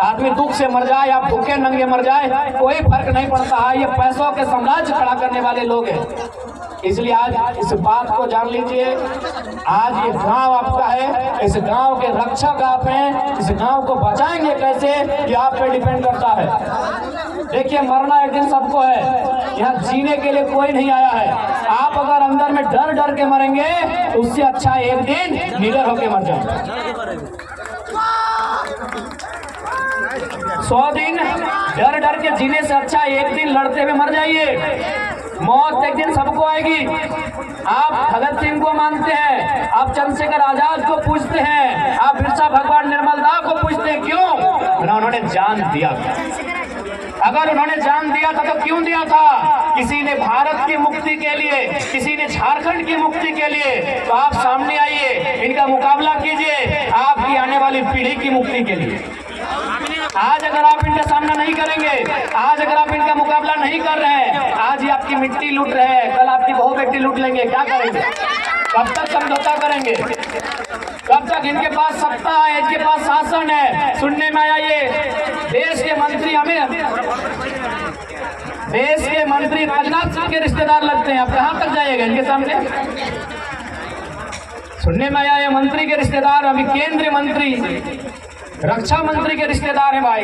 आदमी दुख से मर जाए या भूखे नंगे मर जाए, कोई फर्क नहीं पड़ता है। ये पैसों के साम्राज्य खड़ा करने वाले लोग हैं। इसलिए आज इस बात को जान लीजिए, आज ये गांव आपका है, इस गांव के रक्षक आप हैं। इस गांव को बचाएंगे कैसे, ये आप पे डिपेंड करता है। देखिए, मरना एक दिन सबको है, यहाँ जीने के लिए कोई नहीं आया है। आप अगर अंदर में डर डर के मरेंगे तो उससे अच्छा एक दिन निडर होके मर जाए। 100 दिन डर डर के जीने से अच्छा एक दिन लड़ते हुए मर जाइए। मौत एक दिन सबको आएगी। आप भगत सिंह को मानते हैं, आप चंद्रशेखर आजाद को पूछते हैं, आप बिरसा भगवान निर्मलदा को पूछते हैं, क्यों? उन्होंने जान दिया। अगर उन्होंने जान दिया था तो क्यों दिया था? किसी ने भारत की मुक्ति के लिए, किसी ने झारखंड की मुक्ति के लिए। तो आप सामने आइए, इनका मुकाबला कीजिए आपकी आने वाली पीढ़ी की मुक्ति के लिए। आज अगर आप इनका सामना नहीं करेंगे, आज अगर आप इनका मुकाबला नहीं कर रहे हैं, आज ही आपकी मिट्टी लूट रहे हैं, कल आपकी बहू बेटी लूट लेंगे, क्या करेंगे? कब तक समझौता करेंगे? कब तक इनके पास सत्ता है, इनके पास शासन है? सुनने में आया ये देश के मंत्री देश के मंत्री राजनाथ सिंह के रिश्तेदार लगते हैं। आप कहाँ तक जाइएगा इनके सामने? सुनने में आया ये मंत्री के रिश्तेदार, अभी केंद्रीय मंत्री, रक्षा मंत्री के रिश्तेदार हैं भाई।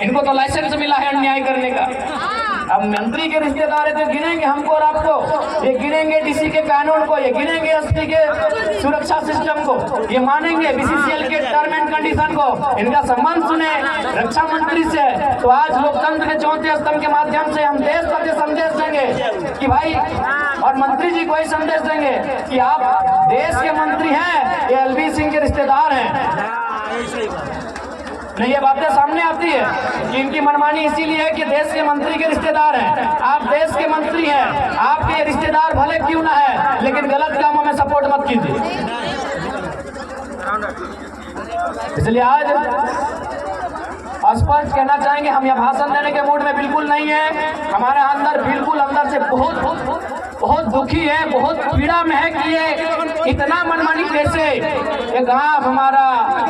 इनको तो लाइसेंस मिला है अन्याय करने का। अब मंत्री के रिश्तेदार है तो गिनेंगे हमको और आपको, ये गिनेंगे डीसी के कानून को, ये गिनेंगे एसपी के सुरक्षा सिस्टम को, ये मानेंगे बीसीसीएल के टर्म एंड कंडीशन को। इनका संबंध सुने रक्षा मंत्री से, तो आज लोकतंत्र के चौथे स्तंभ के माध्यम से हम देश को संदेश देंगे कि भाई, और मंत्री जी को ही संदेश देंगे कि आप देश के मंत्री हैं, ये एलवी सिंह के रिश्तेदार हैं। नहीं, ये बातें सामने आती है कि इनकी मनमानी इसीलिए है कि देश के मंत्री के रिश्तेदार हैं। आप देश के मंत्री हैं, आपके रिश्तेदार भले क्यों ना है, लेकिन गलत कामों में सपोर्ट मत कीजिए। इसलिए आज स्पष्ट कहना चाहेंगे, हम यहाँ भाषण देने के मूड में बिल्कुल नहीं है। हमारे अंदर बिल्कुल अंदर से बहुत दुखी है, बहुत पीड़ा में है कि ये इतना मनमानी कैसे, ये गांव हमारा,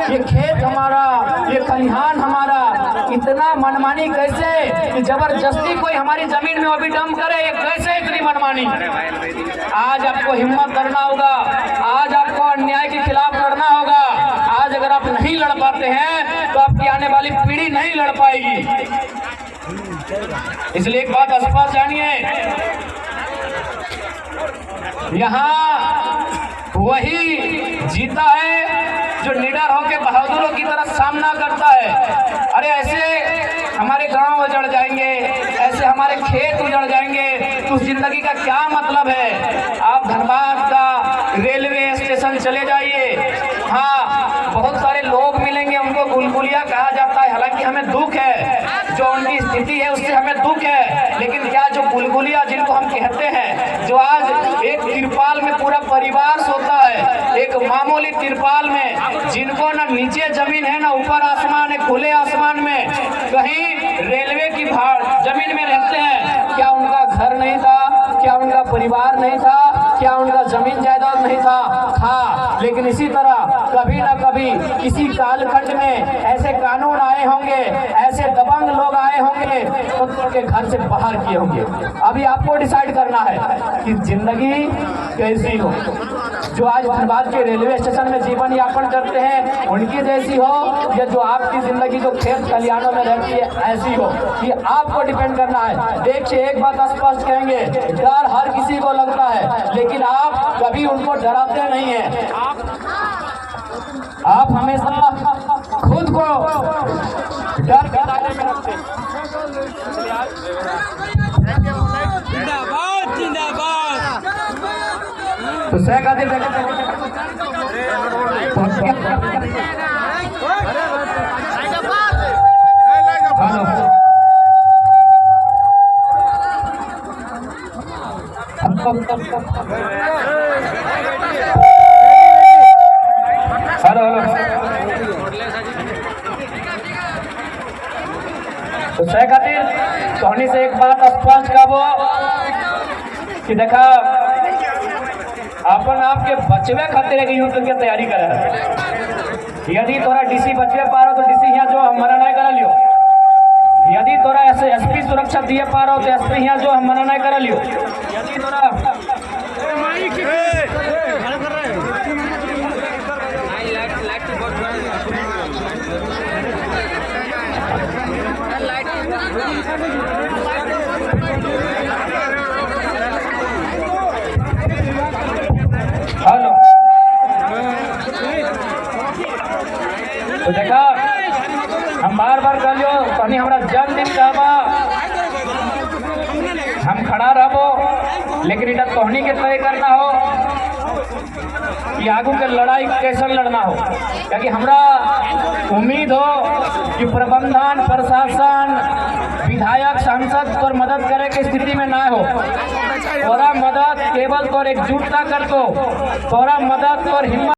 ये खेत हमारा, ये खलिहान हमारा, इतना मनमानी कैसे कि जबरदस्ती कोई हमारी जमीन में अभी डंप करे, ये कैसे इतनी मनमानी? आज आपको हिम्मत करना होगा, आज आपको अन्याय के खिलाफ लड़ना होगा। आज अगर आप नहीं लड़ पाते हैं तो आपकी आने वाली पीढ़ी नहीं लड़ पाएगी। इसलिए एक बात स्पष्ट जानिए, यहाँ वही जीता है जो निडर होकर बहादुरों की तरह सामना करता है। अरे ऐसे हमारे गांव उजड़ जाएंगे, ऐसे हमारे खेत उजड़ जाएंगे, तो उस जिंदगी का क्या मतलब है? आप धनबाद का रेलवे स्टेशन चले जाइए, हाँ बहुत सारे लोग मिलेंगे, उनको गुलगुलिया कहा जाता है। हालांकि हमें दुख है, जो उनकी स्थिति है उससे हमें दुख है, लेकिन क्या जो गुलगुलिया जिनको हम कहते हैं, जो आज एक तिरपाल में पूरा परिवार सोता है, एक मामूली तिरपाल में, जिनको ना नीचे जमीन है ना ऊपर आसमान है, खुले आसमान में कहीं रेलवे की जमीन में रहते हैं, क्या उनका घर नहीं था? क्या उनका परिवार नहीं था? क्या उनका जमीन जायदाद नहीं था? लेकिन इसी तरह कभी ना कभी किसी कालखंड में ऐसे कानून आए होंगे, ऐसे दबंग लोग आए होंगे तो उनके घर से बाहर किए होंगे। अभी आपको डिसाइड करना है कि जिंदगी कैसी हो। जो आज धनबाद के रेलवे स्टेशन में जीवन यापन करते हैं उनकी जैसी हो, या जो आपकी जिंदगी जो खेत खलिहानों में रहती है ऐसी हो, ये आपको डिपेंड करना है। देखिए, एक बात स्पष्ट कहेंगे, डर हर किसी को लगता है, लेकिन आप कभी उनको डराते नहीं हैं। आप हमेशा खुद को डर के दायरे में रखते हैं। जिंदाबाद जिंदाबाद। तो सहखातिर हेलो तो सह खातिर सोनी से एक बात स्पष्ट का वो कि देखा अपन आपके बचवे खातिर एक युद्ध की तैयारी करे। यदि थोड़ा डीसी बचवे पा रहा तो डीसी यहाँ जो हम मना नहीं करा लियो। यदि तोरा ऐसे एसपी सुरक्षा दिए पा रहा हो तो एसपी यहाँ जो हम मना नहीं करा लियो। यदि तोरा हेलो तो देखा हम बार बार कर लियो तनी हमरा जल दिन कहबा हम खड़ा रहबो, लेकिन इधर तोहनी के तय करना हो कि आगू के लड़ाई कैसे लड़ना हो। क्योंकि हमरा उम्मीद हो कि प्रबंधन प्रशासन विधायक सांसद पर मदद करे के स्थिति में ना हो। तोरा मदद केवल तोर एकजुटता कर दो, तोरा मदद तोर हिम्मत